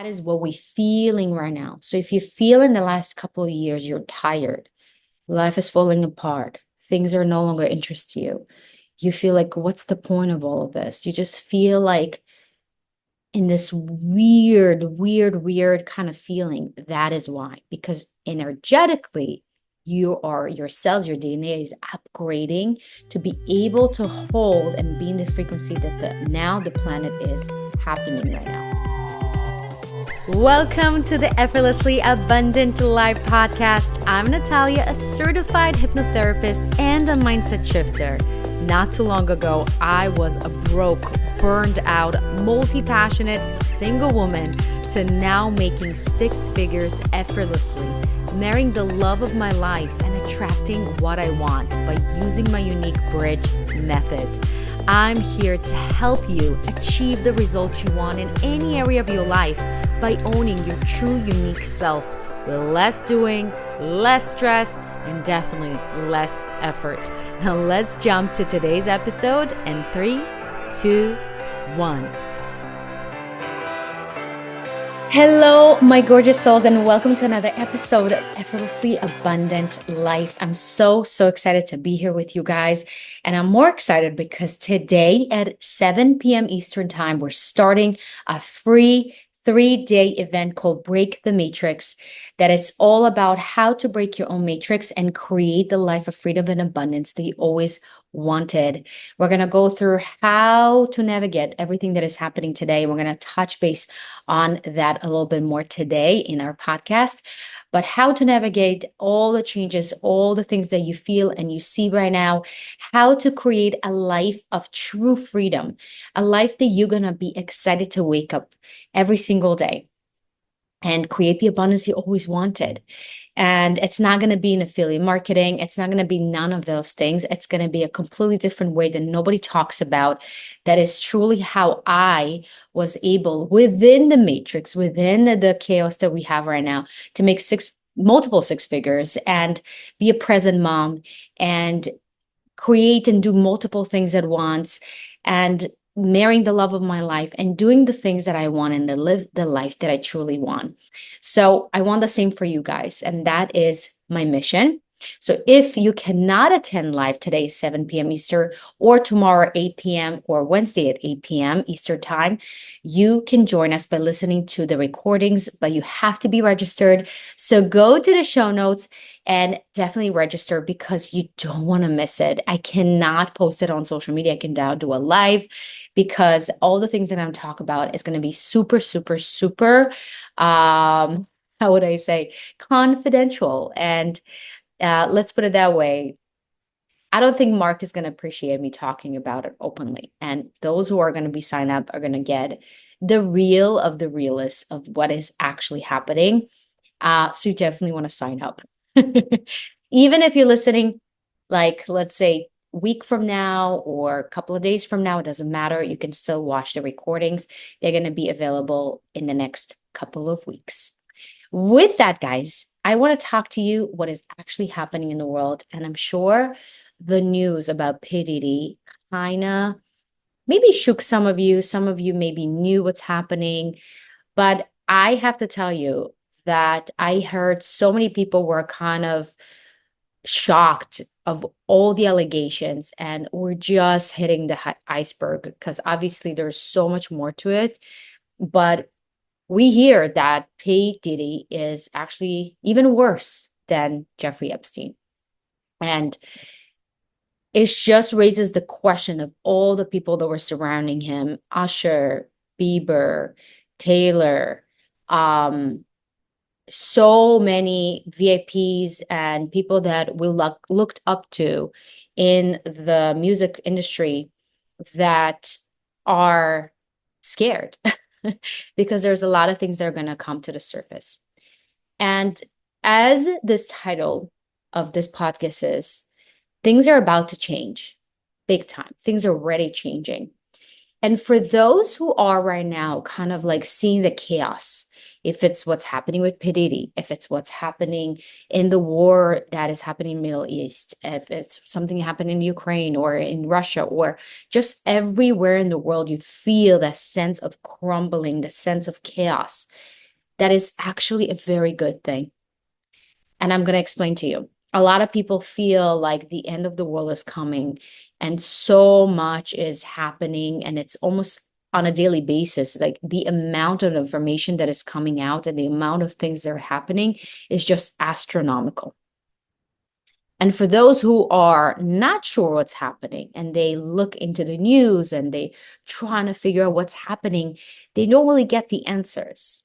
is what we're feeling right now. So if you feel in the last couple of years you're tired, life is falling apart, things are no longer interest to you, you feel like, what's the point of all of this? You just feel like in this weird kind of feeling. That is why, because energetically, your cells, your DNA is upgrading to be able to hold and be in the frequency that the planet is happening right now. Welcome to the Effortlessly Abundant Life podcast. I'm Natalia, a certified hypnotherapist and a mindset shifter. Not too long ago, I was a broke, burned out, multi-passionate single woman to now making six figures effortlessly, marrying the love of my life and attracting what I want by using my unique bridge method. I'm here to help you achieve the results you want in any area of your life by owning your true unique self with less doing, less stress, and definitely less effort. Now let's jump to today's episode in 3, 2, 1. Hello, my gorgeous souls, and welcome to another episode of Effortlessly Abundant Life. I'm so excited to be here with you guys. And I'm more excited because today at 7 p.m. Eastern Time, we're starting a free 3-day event called Break the Matrix, that is all about how to break your own matrix and create the life of freedom and abundance that you always wanted. We're going to go through how to navigate everything that is happening today. We're going to touch base on that a little bit more today in our podcast, but how to navigate all the changes, all the things that you feel and you see right now, how to create a life of true freedom, a life that you're going to be excited to wake up every single day and create the abundance you always wanted. And it's not going to be in affiliate marketing. It's not going to be none of those things. It's going to be a completely different way that nobody talks about. That is truly how I was able, within the matrix, within the chaos that we have right now, to make multiple six figures and be a present mom and create and do multiple things at once and marrying the love of my life and doing the things that I want and to live the life that I truly want. So I want the same for you guys. And that is my mission. So if you cannot attend live today, 7 p.m. Eastern, or tomorrow, 8 p.m., or Wednesday at 8 p.m. Eastern time, you can join us by listening to the recordings, but you have to be registered. So go to the show notes and definitely register because you don't want to miss it. I cannot post it on social media. I can now do a live because all the things that I'm talking about is going to be super, how would I say, confidential. And let's put it that way. I don't think Mark is going to appreciate me talking about it openly. And those who are going to be signed up are going to get the real of the realest of what is actually happening. So you definitely want to sign up. Even if you're listening, like, let's say, week from now or a couple of days from now, it doesn't matter. You can still watch the recordings. They're going to be available in the next couple of weeks. With that, guys, I want to talk to you what is actually happening in the world. And I'm sure the news about P. Diddy kind of maybe shook some of you. Some of you maybe knew what's happening. But I have to tell you that I heard so many people were kind of shocked of all the allegations, and we're just hitting the iceberg because obviously there's so much more to it. But we hear that P. Diddy is actually even worse than Jeffrey Epstein. And it just raises the question of all the people that were surrounding him: Usher, Bieber, Taylor, so many VIPs and people that we looked up to in the music industry that are scared because there's a lot of things that are going to come to the surface. And as this title of this podcast is, things are about to change big time. Things are already changing. And for those who are right now kind of like seeing the chaos, if it's what's happening with P. Diddy, if it's what's happening in the war that is happening in the Middle East, if it's something happening in Ukraine or in Russia or just everywhere in the world, you feel that sense of crumbling, the sense of chaos. that is actually a very good thing. And I'm going to explain to you. A lot of people feel like the end of the world is coming and so much is happening, and it's almost on a daily basis. Like the amount of information that is coming out and the amount of things that are happening is just astronomical. And for those who are not sure what's happening and they look into the news and they trying to figure out what's happening, they don't really get the answers.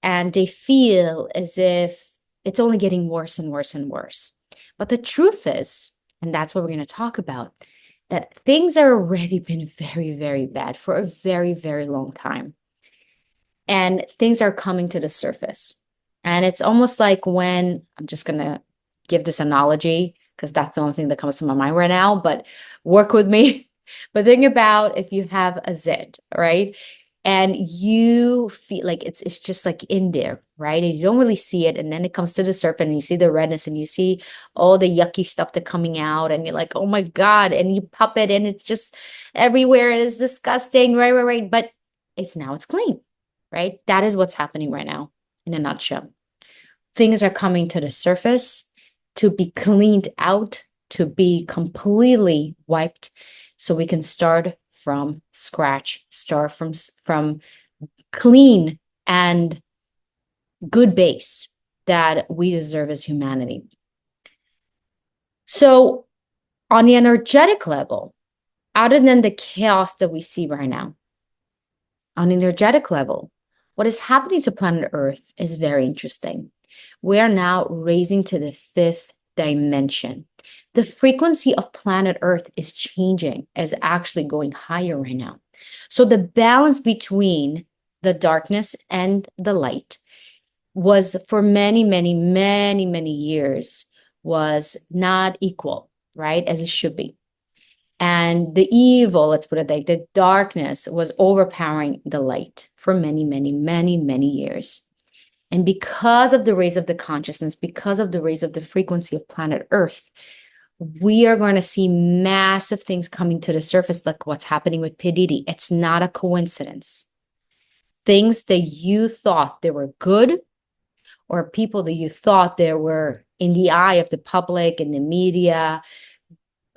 And they feel as if it's only getting worse and worse and worse. But the truth is, and that's what we're going to talk about, that things are already been very, very bad for a very, very long time. And things are coming to the surface. And it's almost like when I'm just going to give this analogy because that's the only thing that comes to my mind right now, but work with me. But think about if you have a zit, right? And you feel like it's just like in there, right? And you don't really see it. And then it comes to the surface and you see the redness and you see all the yucky stuff that coming out, and you're like, oh my God. And you pop it and it's just everywhere. It is disgusting. Right, right, right. But it's clean, right? That is what's happening right now in a nutshell. Things are coming to the surface to be cleaned out, to be completely wiped, so we can start from scratch, start from clean and good base that we deserve as humanity. So, on the energetic level, other than the chaos that we see right now, on an energetic level, what is happening to planet Earth is very interesting. We are now raising to the fifth dimension. The frequency of planet Earth is changing, is actually going higher right now. So the balance between the darkness and the light was for many, many, many, many years was not equal, right? As it should be. And the evil, let's put it like the darkness was overpowering the light for many, many, many, many years. And because of the raise of the consciousness, because of the raise of the frequency of planet Earth, we are going to see massive things coming to the surface, like what's happening with P. Diddy. It's not a coincidence. Things that you thought they were good, or people that you thought they were in the eye of the public and the media.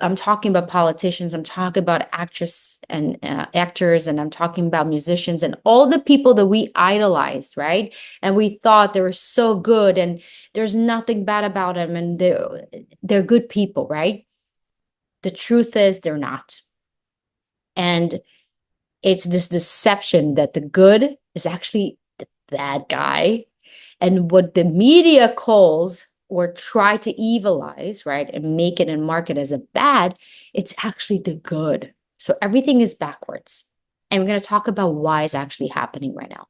I'm talking about politicians, I'm talking about actors, and I'm talking about musicians and all the people that we idolized, right? And we thought they were so good and there's nothing bad about them and they're good people, right? The truth is they're not. And it's this deception that the good is actually the bad guy. And what the media calls or try to evilize, right, and make it and market as a bad, it's actually the good. So everything is backwards. And we're going to talk about why it's actually happening right now.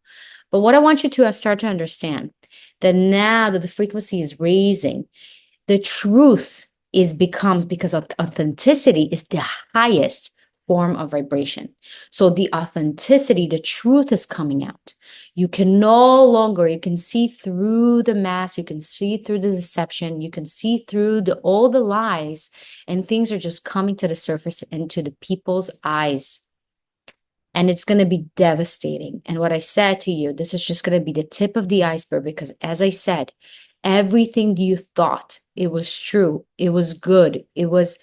But what I want you to start to understand that now that the frequency is raising, the truth is becomes, because authenticity is the highest form of vibration. So the authenticity, the truth is coming out. You can no longer, you can see through the mask, you can see through the deception, you can see through all the lies, and things are just coming to the surface into the people's eyes. And it's going to be devastating. And what I said to you, this is just going to be the tip of the iceberg, because as I said, everything you thought it was true, it was good, it was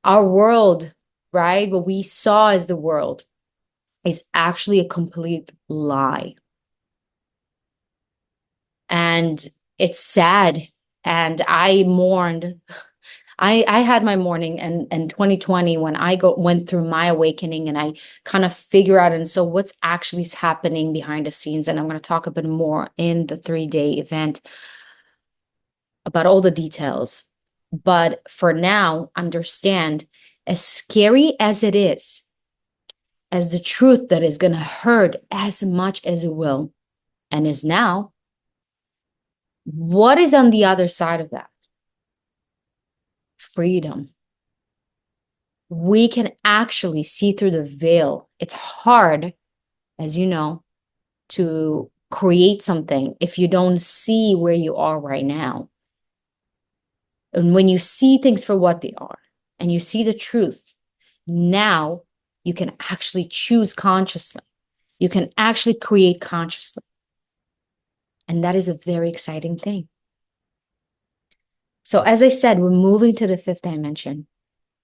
our world, right? What we saw as the world is actually a complete lie. And it's sad. And I mourned. I had my mourning in 2020 when I went through my awakening and I kind of figure out, and so what's actually happening behind the scenes. And I'm going to talk a bit more in the 3-day event about all the details. But for now, understand, as scary as it is, as the truth that is going to hurt as much as it will and is now, what is on the other side of that? Freedom. We can actually see through the veil. It's hard, as you know, to create something if you don't see where you are right now. And when you see things for what they are and you see the truth, now you can actually choose consciously. You can actually create consciously. And that is a very exciting thing. So, as I said, we're moving to the fifth dimension.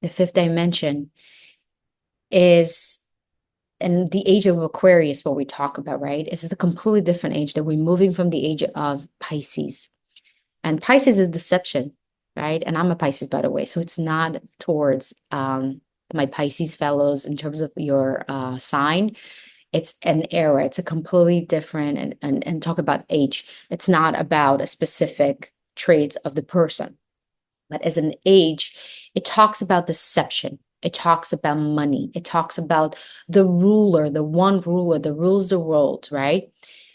The fifth dimension is, and the age of Aquarius, what we talk about, right? Is a completely different age that we're moving from the age of Pisces. And Pisces is deception, right? And I'm a Pisces, by the way. So it's not towards my Pisces fellows in terms of your sign. It's an era. It's a completely different, and talk about age. It's not about a specific traits of the person. But as an age, it talks about deception. It talks about money. It talks about the ruler, the one ruler that rules the world, right?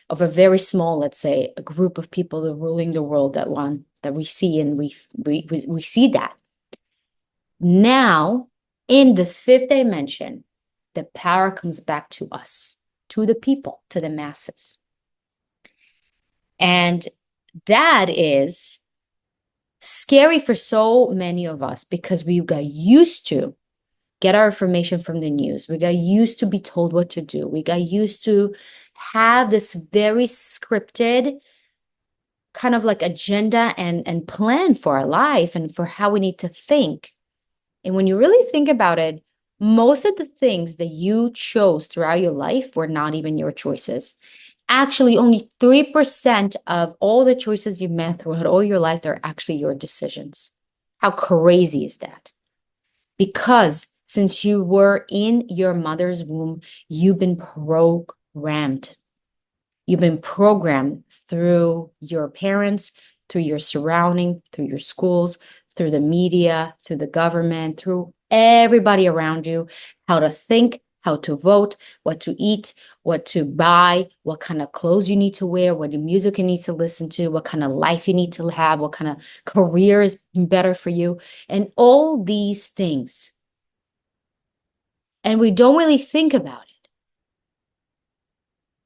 Of a very small, let's say, a group of people that are ruling the world, that one that we see, and we see that. Now, in the fifth dimension, the power comes back to us, to the people, to the masses. And that is scary for so many of us because we got used to get our information from the news. We got used to be told what to do. We got used to have this very scripted kind of like agenda and plan for our life and for how we need to think. And when you really think about it, most of the things that you chose throughout your life were not even your choices. Actually, only 3% of all the choices you made throughout all your life are actually your decisions. How crazy is that? Because since you were in your mother's womb, you've been programmed. You've been programmed through your parents, through your surrounding, through your schools, through the media, through the government, through everybody around you, how to think, how to vote, what to eat, what to buy, what kind of clothes you need to wear, what music you need to listen to, what kind of life you need to have, what kind of career is better for you, and all these things. And we don't really think about it.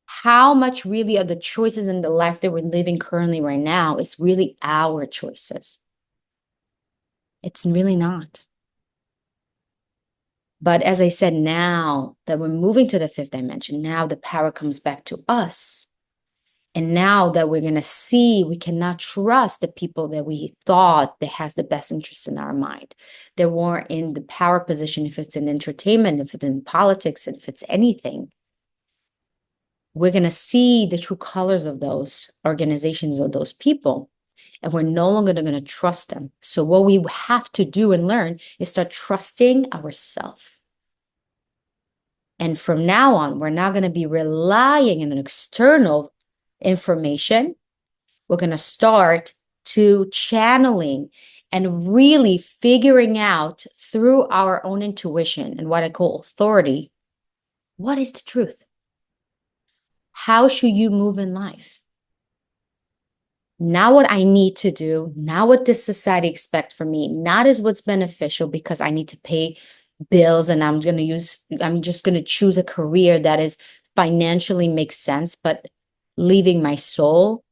How much really of the choices in the life that we're living currently right now is really our choices? It's really not. But as I said, now that we're moving to the fifth dimension, now the power comes back to us. And now that we're going to see, we cannot trust the people that we thought that has the best interest in our mind. They weren't in the power position, if it's in entertainment, if it's in politics, if it's anything. We're going to see the true colors of those organizations or those people. And we're no longer going to trust them. So what we have to do and learn is start trusting ourselves. And from now on, we're not going to be relying on an external information. We're going to start to channeling and really figuring out through our own intuition and what I call authority, what is the truth? How should you move in life? Not what I need to do, not what this society expects from me, not as what's beneficial because I need to pay bills and I'm just going to choose a career that is financially makes sense, but leaving my soul.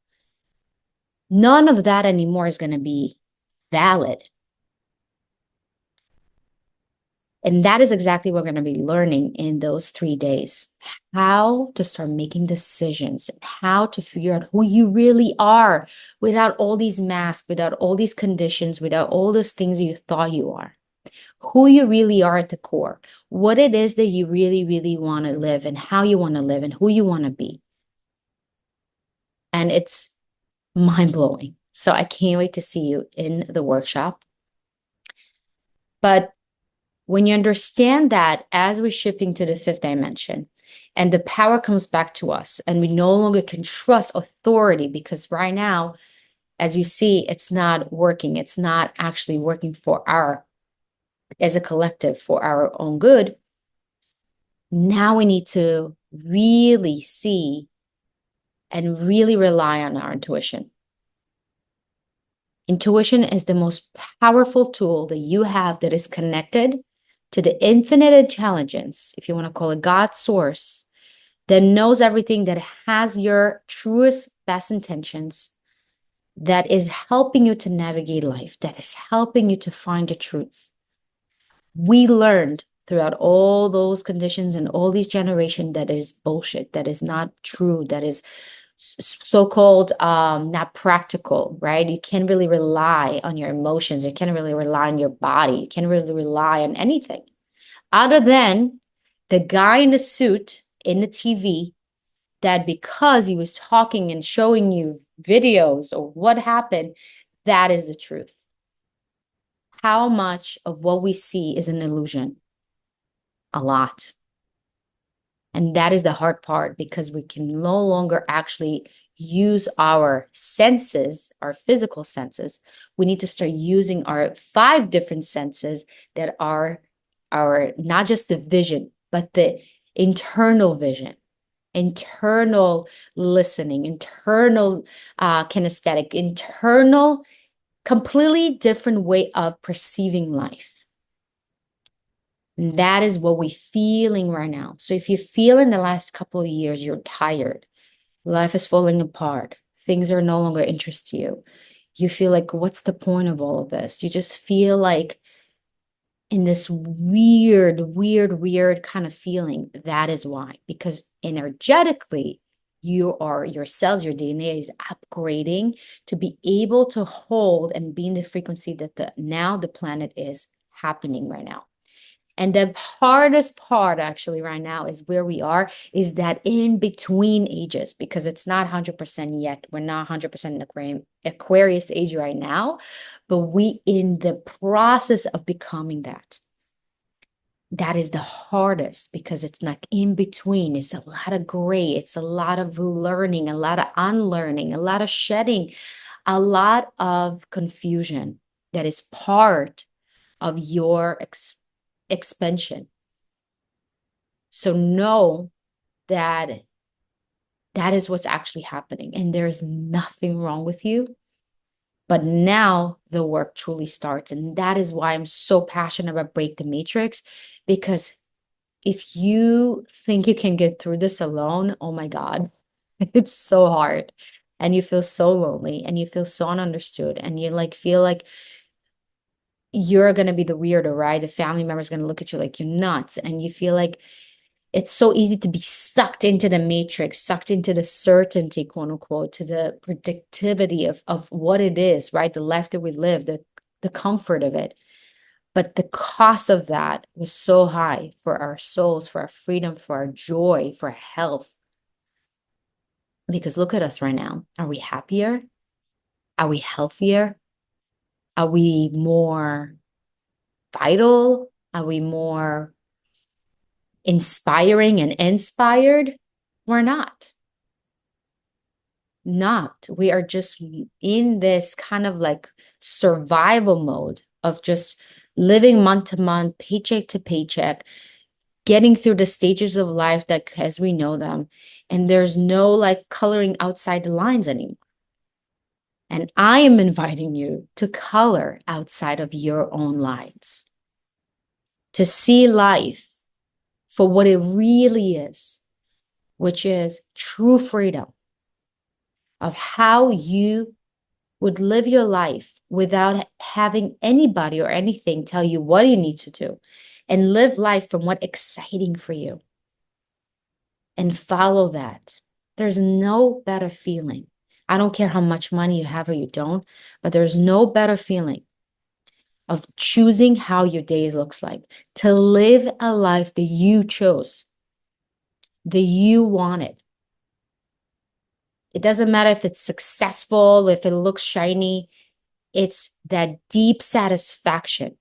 None of that anymore is going to be valid. And that is exactly what we're going to be learning in those 3 days. How to start making decisions, how to figure out who you really are without all these masks, without all these conditions, without all those things you thought you are. Who you really are at the core, what it is that you really, really want to live and how you want to live and who you want to be. And it's mind-blowing. So I can't wait to see you in the workshop. But when you understand that as we're shifting to the fifth dimension and the power comes back to us and we no longer can trust authority, because right now, as you see, it's not working. It's not actually working for as a collective, for our own good. Now we need to really see and really rely on our intuition. Intuition is the most powerful tool that you have that is connected to the infinite intelligence, if you want to call it God source, that knows everything, that has your truest, best intentions, that is helping you to navigate life, that is helping you to find the truth. We learned throughout all those conditions and all these generations that is bullshit, that is not true, that is so-called not practical, right? You can't really rely on your emotions. You can't really rely on your body. You can't really rely on anything other than the guy in the suit in the TV, that because he was talking and showing you videos or what happened, that is the truth. How much of what we see is an illusion? A lot. And that is the hard part, because we can no longer actually use our senses, our physical senses. We need to start using our five different senses that are our, not just the vision, but the internal vision, internal listening, internal kinesthetic, internal, completely different way of perceiving life. And that is what we're feeling right now. So if you feel in the last couple of years you're tired, life is falling apart, things are no longer interest to you, you feel like, what's the point of all of this? You just feel like in this weird kind of feeling. That is why, because energetically, your cells, your DNA is upgrading to be able to hold and be in the frequency that the planet is happening right now. And the hardest part actually right now is where we are, is that in between ages, because it's not 100% yet. We're not 100% in Aquarius age right now, but we in the process of becoming that. That is the hardest, because it's like in between. It's a lot of gray. It's a lot of learning, a lot of unlearning, a lot of shedding, a lot of confusion that is part of your expansion. So know that that is what's actually happening, and there's nothing wrong with you. But now the work truly starts. And that is why I'm so passionate about Break the Matrix, because if you think you can get through this alone, oh my God, it's so hard. And you feel so lonely and you feel so ununderstood, and you like feel like you're going to be the weirdo, right? The family member is going to look at you like you're nuts, and you feel like it's so easy to be sucked into the matrix, sucked into the certainty, quote unquote, to the predictivity of what it is, right? The life that we live, the comfort of it. But the cost of that was so high for our souls, for our freedom, for our joy, for our health. Because look at us right now. Are we happier? Are we healthier? Are we more vital? Are we more inspiring and inspired? We're not. Not. We are just in this kind of like survival mode of just living month to month, paycheck to paycheck, getting through the stages of life that as we know them. And there's no like coloring outside the lines anymore. And I am inviting you to color outside of your own lines, to see life for what it really is, which is true freedom of how you would live your life without having anybody or anything tell you what you need to do, and live life from what's exciting for you and follow that. There's no better feeling. I don't care how much money you have or you don't, but there's no better feeling of choosing how your day looks like, to live a life that you chose, that you wanted. It doesn't matter if it's successful, if it looks shiny. It's that deep satisfaction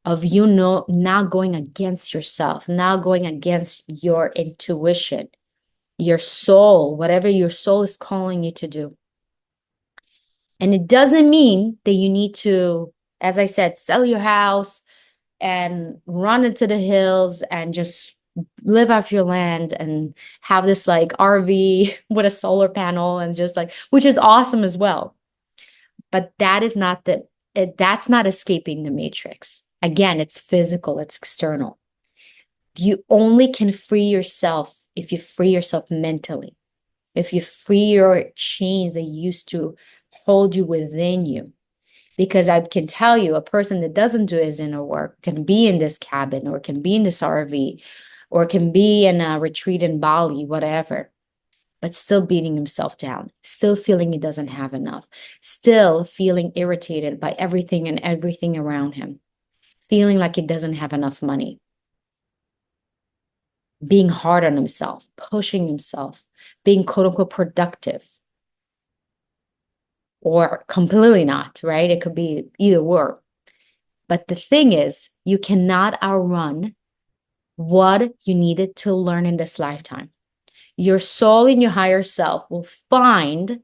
of not going against yourself, not going against your intuition, your soul, whatever your soul is calling you to do. And it doesn't mean that you need to, as I said, sell your house and run into the hills and just live off your land and have this like RV with a solar panel and just like, which is awesome as well. But that is not that's not escaping the matrix. Again, it's physical, it's external. You only can free yourself if you free yourself mentally, if you free your chains that used to hold you within you. Because I can tell you, a person that doesn't do his inner work can be in this cabin or can be in this RV or can be in a retreat in Bali, whatever. but still beating himself down, still feeling he doesn't have enough, still feeling irritated by everything and everything around him, feeling like he doesn't have enough money, being hard on himself, pushing himself, being quote unquote productive, or completely not, right? It could be either or. But the thing is, you cannot outrun what you needed to learn in this lifetime. Your soul and your higher self will find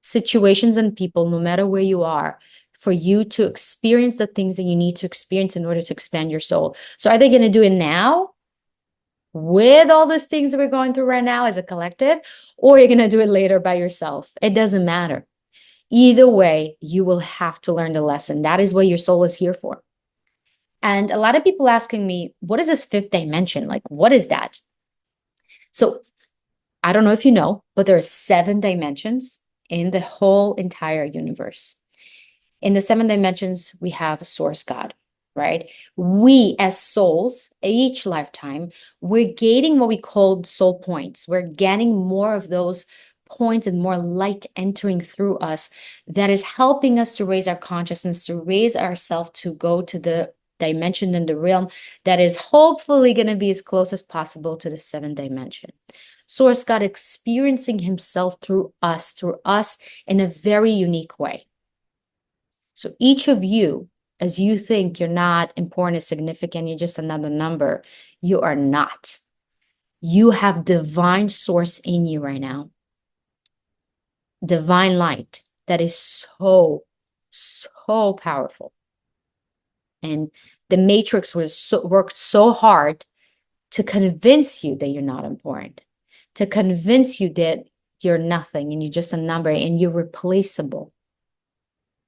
situations and people, no matter where you are, for you to experience the things that you need to experience in order to expand your soul. So are they going to do it now with all these things that we're going through right now as a collective, or you're going to do it later by yourself? It doesn't matter. Either way, you will have to learn the lesson. That is what your soul is here for. And a lot of people asking me, what is this fifth dimension? Like, what is that? So I don't know if you know, but there are 7 dimensions in the whole entire universe. In the 7 dimensions, we have source God, right? We as souls, each lifetime, we're gaining what we call soul points. We're getting more of those points and more light entering through us that is helping us to raise our consciousness, to raise ourselves, to go to the dimension and the realm that is hopefully going to be as close as possible to the 7 dimension. Source God experiencing himself through us in a very unique way. So each of you, as you think you're not important, significant, you're just another number, you are not. You have divine source in you right now. Divine light that is so, so powerful. And the matrix worked so hard to convince you that you're not important, to convince you that you're nothing and you're just a number and you're replaceable.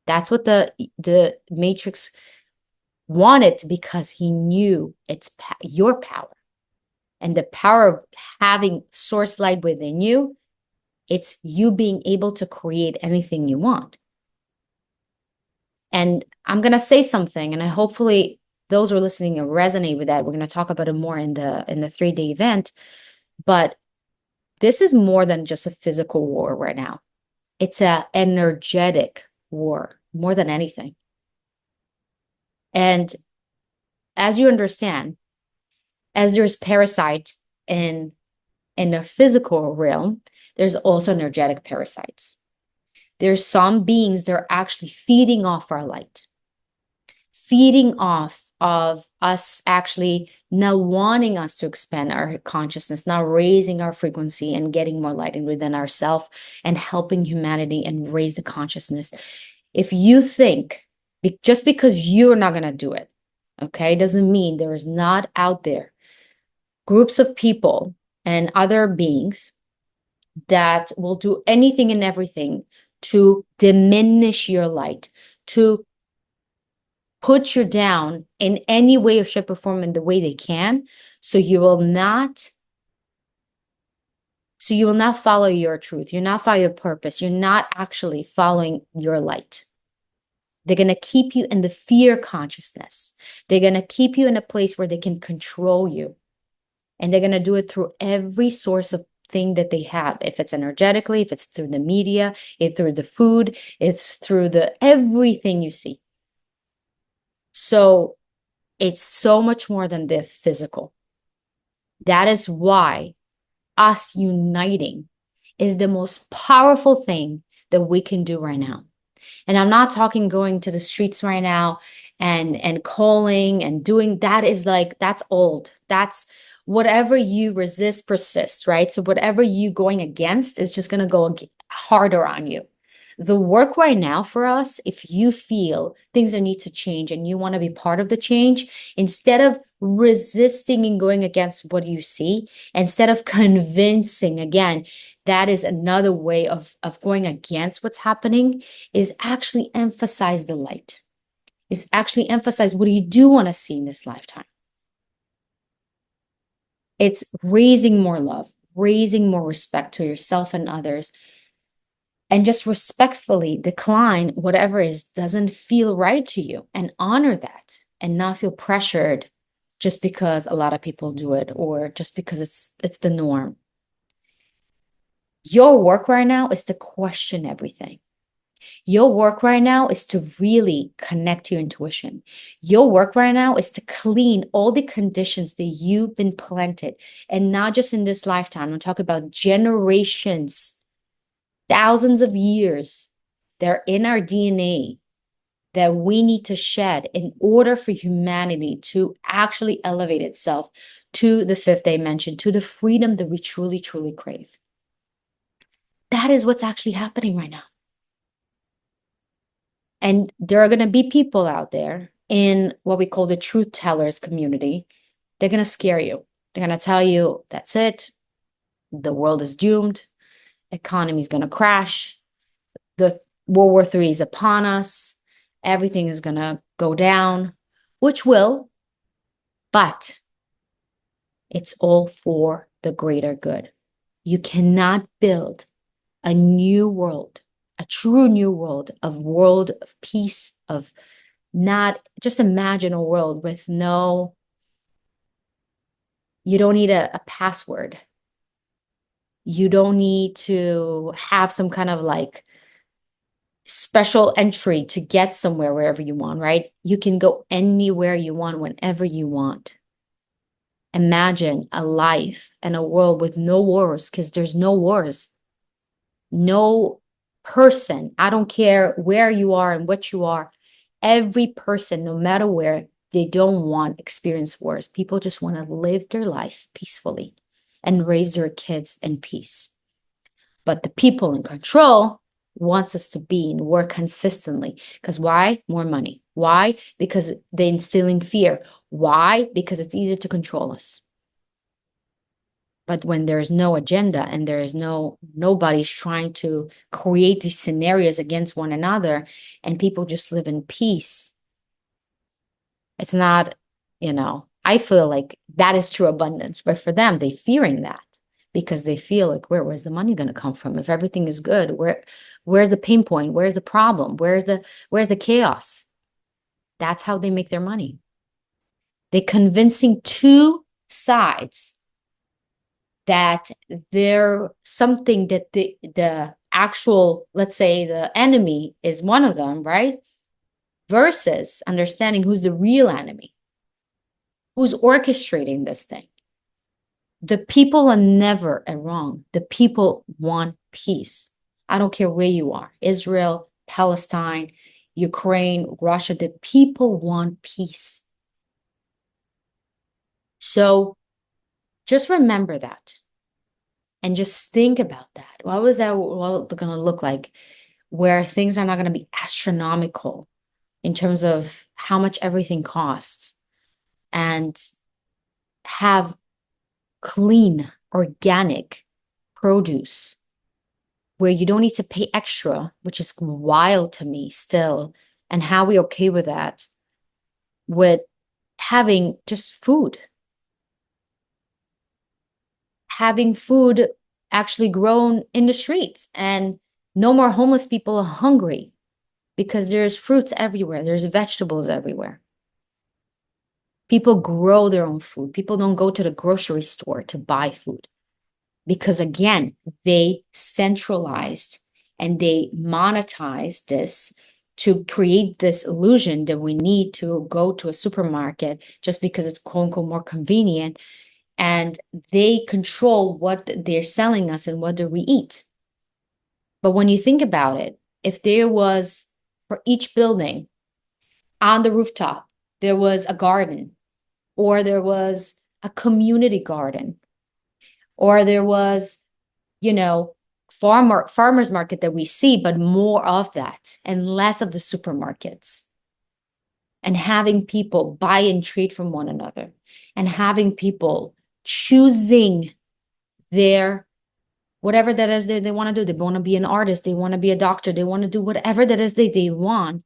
That's what the matrix wanted, because he knew it's your power and the power of having source light within you. It's you being able to create anything you want. And I'm going to say something, and I hopefully those who are listening will resonate with that. We're going to talk about it more in the 3-day event, but this is more than just a physical war right now. It's an energetic war more than anything. And as you understand, as there's parasite in the physical realm, there's also energetic parasites. There's some beings that are actually feeding off our light, feeding off of us, actually now wanting us to expand our consciousness, now raising our frequency and getting more light within ourselves and helping humanity and raise the consciousness. If you think just because you're not going to do it, okay, doesn't mean there is not out there groups of people and other beings that will do anything and everything to diminish your light, to put you down in any way of shape or form in the way they can, so you will not follow your truth. You're not following your purpose. You're not actually following your light. They're going to keep you in the fear consciousness. They're going to keep you in a place where they can control you. And they're going to do it through every source of thing that they have. If it's energetically, if it's through the media, if through the food, it's through the everything you see. So it's so much more than the physical. That is why us uniting is the most powerful thing that we can do right now. And I'm not talking going to the streets right now and calling and doing that. Is like, that's old. That's whatever you resist persists, right? So whatever you going against is just going to go harder on you. The work right now for us, if you feel things that need to change and you want to be part of the change, instead of resisting and going against what you see, instead of convincing, again, that is another way of going against what's happening, is actually emphasize the light, is actually emphasize what you do want to see in this lifetime. It's raising more love, raising more respect to yourself and others, and just respectfully decline whatever doesn't feel right to you, and honor that and not feel pressured just because a lot of people do it or just because it's the norm. Your work right now is to question everything. Your work right now is to really connect to your intuition. Your work right now is to clean all the conditions that you've been planted, and not just in this lifetime. I'm talking about generations, thousands of years. They're in our DNA that we need to shed in order for humanity to actually elevate itself to the fifth dimension, to the freedom that we truly, truly crave. That is what's actually happening right now. And there are going to be people out there in what we call the truth tellers community. They're going to scare you. They're going to tell you that's it. The world is doomed. Economy is going to crash. The World War III is upon us. Everything is going to go down, which will, but it's all for the greater good. You cannot build a new world, a true new world of peace, of not just imagine a world with no, you don't need a password. You don't need to have some kind of like special entry to get somewhere wherever you want, right? You can go anywhere you want, whenever you want. Imagine a life and a world with no wars, because there's no wars. No person, I don't care where you are and what you are, every person, no matter where, they don't want experience wars. People just want to live their life peacefully and raise their kids in peace. But the people in control wants us to be in war consistently. Because why? More money. Why? Because they're instilling fear. Why? Because it's easier to control us. But when there's no agenda and there is nobody's trying to create these scenarios against one another, and people just live in peace, it's not, I feel like that is true abundance. But for them, they fearing that because they feel like, where's the money going to come from? If everything is good, where's the pain point? Where's the problem? Where's the chaos? That's how they make their money. They're convincing two sides that they're something, that the actual, let's say the enemy is one of them, right? Versus understanding who's the real enemy, who's orchestrating this thing. The people are never wrong. The people want peace. I don't care where you are, Israel, Palestine, Ukraine, Russia, the people want peace. So just remember that. And just think about that. What was that world going to look like, where things are not going to be astronomical in terms of how much everything costs, and have clean, organic produce where you don't need to pay extra, which is wild to me still. And how we okay with that, with having just food, having food actually grown in the streets, and no more homeless people are hungry because there's fruits everywhere, there's vegetables everywhere. People grow their own food. People don't go to the grocery store to buy food because, again, they centralized and they monetized this to create this illusion that we need to go to a supermarket just because it's quote unquote more convenient. And they control what they're selling us and what do we eat. But when you think about it, if there was, for each building on the rooftop, there was a garden, or there was a community garden, or there was, farmers market that we see, but more of that and less of the supermarkets, and having people buy and trade from one another, and having people choosing their whatever that is they want to do. They want to be an artist, they want to be a doctor, they want to do whatever that is they want,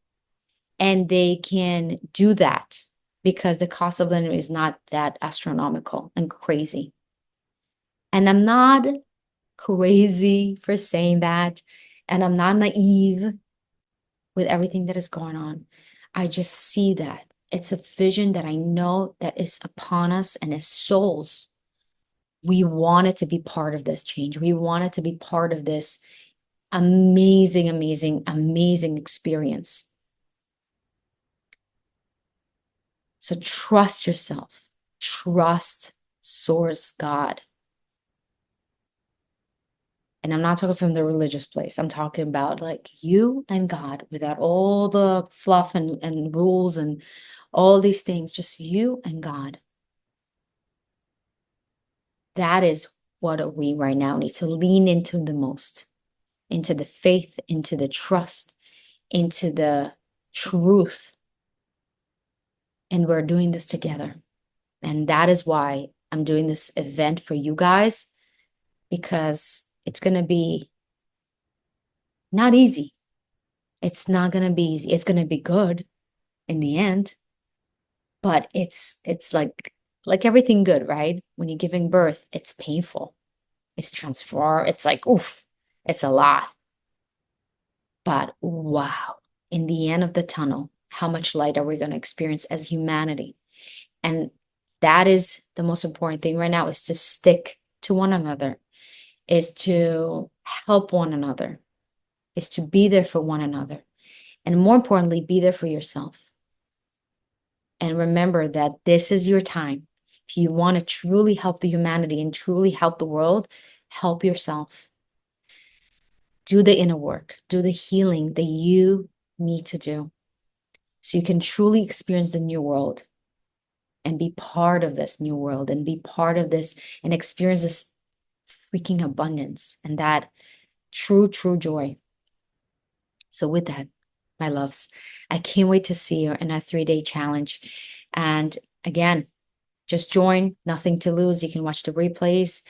and they can do that because the cost of living is not that astronomical and crazy. And I'm not crazy for saying that, and I'm not naive with everything that is going on. I just see that it's a vision that I know that is upon us, and as souls, We wanted to be part of this change. We wanted to be part of this amazing, amazing, amazing experience. So trust yourself. Trust Source God. And I'm not talking from the religious place. I'm talking about like you and God without all the fluff and rules and all these things, just you and God. That is what we right now need to lean into the most, into the faith, into the trust, into the truth. And we're doing this together. And that is why I'm doing this event for you guys, because it's going to be not easy. It's not going to be easy. It's going to be good in the end, but it's like everything good, right? When you're giving birth, it's painful. It's transform. It's like, oof, it's a lot. But wow, in the end of the tunnel, how much light are we going to experience as humanity? And that is the most important thing right now, is to stick to one another, is to help one another, is to be there for one another. And more importantly, be there for yourself. And remember that this is your time. If you want to truly help the humanity and truly help the world, help yourself. Do the inner work, do the healing that you need to do so you can truly experience the new world and be part of this new world and be part of this and experience this freaking abundance and that true, true joy. So, with that, my loves, I can't wait to see you in a 3-day challenge. And again, just join, nothing to lose. You can watch the replays.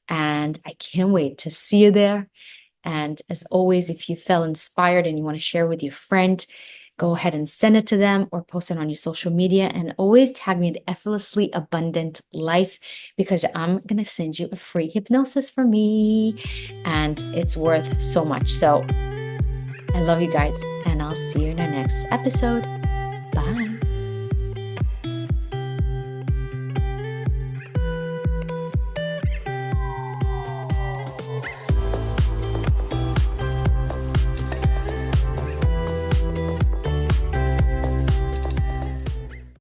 And I can't wait to see you there. And as always, if you felt inspired and you want to share with your friend, go ahead and send it to them or post it on your social media. And always tag me at Effortlessly Abundant Life, because I'm going to send you a free hypnosis from me. And it's worth so much. So I love you guys. And I'll see you in the next episode. Bye.